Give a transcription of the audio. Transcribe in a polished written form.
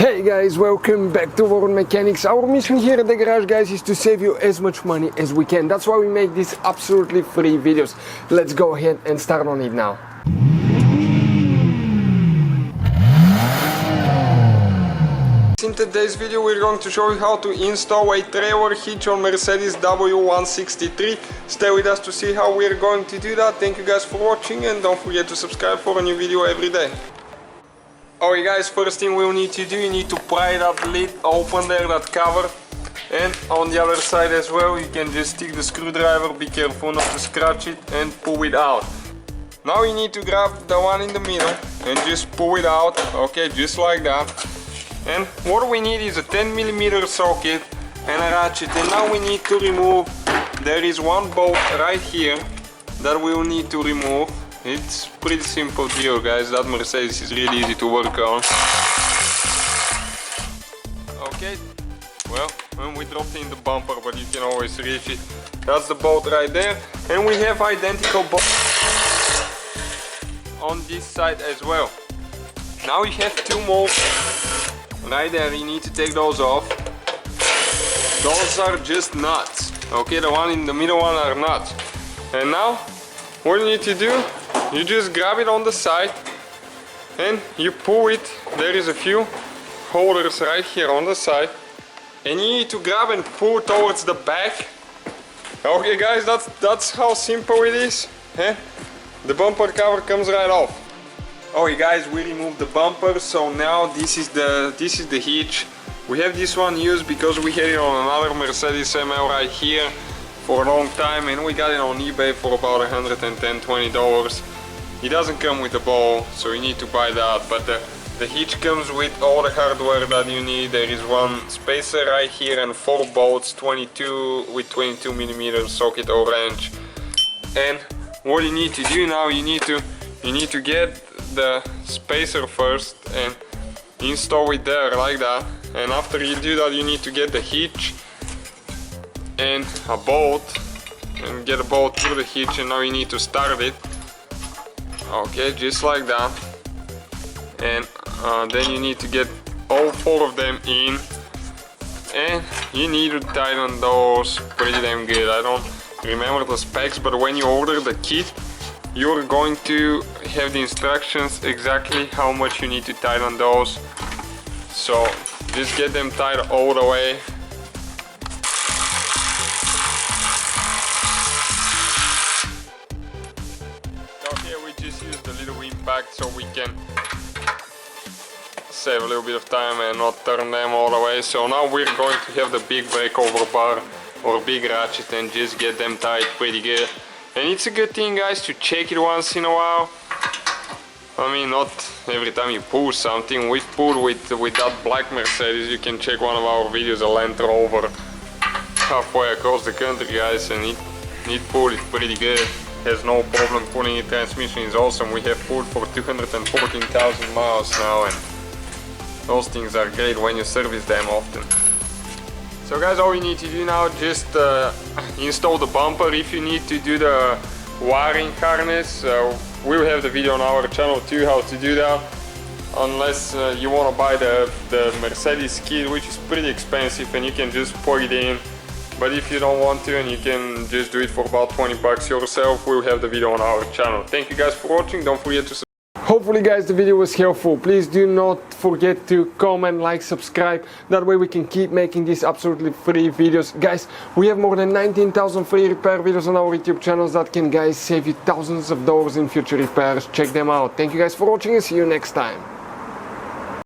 Hey guys, welcome back to World Mechanics. Our mission here at the garage, guys, is to save you as much money as we can. That's why we make these absolutely free videos. Let's go ahead and start on it now. In today's video we're going to show you how to install a trailer hitch on Mercedes W163. Stay with us to see how we're going to do that. Thank you guys for watching and don't forget to subscribe for a new video every day. Alright guys, first thing we'll need to do, you need to pry that lid open there, that cover. And on the other side as well, you can just stick the screwdriver, be careful not to scratch it, and pull it out. Now you need to grab the one in the middle and just pull it out, okay, just like that. And what we need is a 10mm socket and a ratchet, and now we need to remove, there is one bolt right here that we'll need to remove. It's pretty simple deal, guys. That Mercedes is really easy to work on. Okay, well, we dropped in the bumper, but you can always reach it. That's the bolt right there, and we have identical bolts on this side as well. Now you have two more right there. You need to take those off. Those are just nuts. Okay, the one in the middle one are nuts. And now what you need to do, you just grab it on the side and you pull it. There is a few holders right here on the side, and you need to grab and pull towards the back. Okay guys, that's how simple it is. The bumper cover comes right off. Okay guys, we removed the bumper, so now this is the hitch. We have this one used because we had it on another Mercedes ML right here for a long time, and we got it on eBay for about $110–$120. It doesn't come with a ball, so you need to buy that, but the hitch comes with all the hardware that you need. There is one spacer right here and 4 bolts, 22 with 22mm socket or wrench. And what you need to do now, you need to get the spacer first and install it there like that. And after you do that, you need to get the hitch and a bolt, and get a bolt through the hitch, and now you need to start it. Okay, just like that. And then you need to get all 4 of them in, and you need to tighten those pretty damn good. I don't remember the specs, but when you order the kit, you're going to have the instructions exactly how much you need to tighten those. So just get them tight all the way. Just use the little impact so we can save a little bit of time and not turn them all the way. So now we're going to have the big breakover bar or big ratchet and just get them tight pretty good. And it's a good thing, guys, to check it once in a while. I mean, not every time you pull something. We've pulled with that black Mercedes. You can check one of our videos, a Land Rover, halfway across the country, guys, and it pulled it pretty good. Has no problem pulling it. Transmission is awesome. We have pulled for 214,000 miles now, and those things are great when you service them often. So guys, all you need to do now, just install the bumper. If you need to do the wiring harness, we'll have the video on our channel too how to do that, unless you want to buy the Mercedes kit, which is pretty expensive, and you can just plug it in. But if you don't want to, and you can just do it for about 20 bucks yourself, we'll have the video on our channel. Thank you guys for watching. Don't forget to subscribe. Hopefully guys the video was helpful. Please do not forget to comment, like, subscribe. That way we can keep making these absolutely free videos. Guys, we have more than 19,000 free repair videos on our YouTube channels that can, guys, save you thousands of dollars in future repairs. Check them out. Thank you guys for watching and see you next time.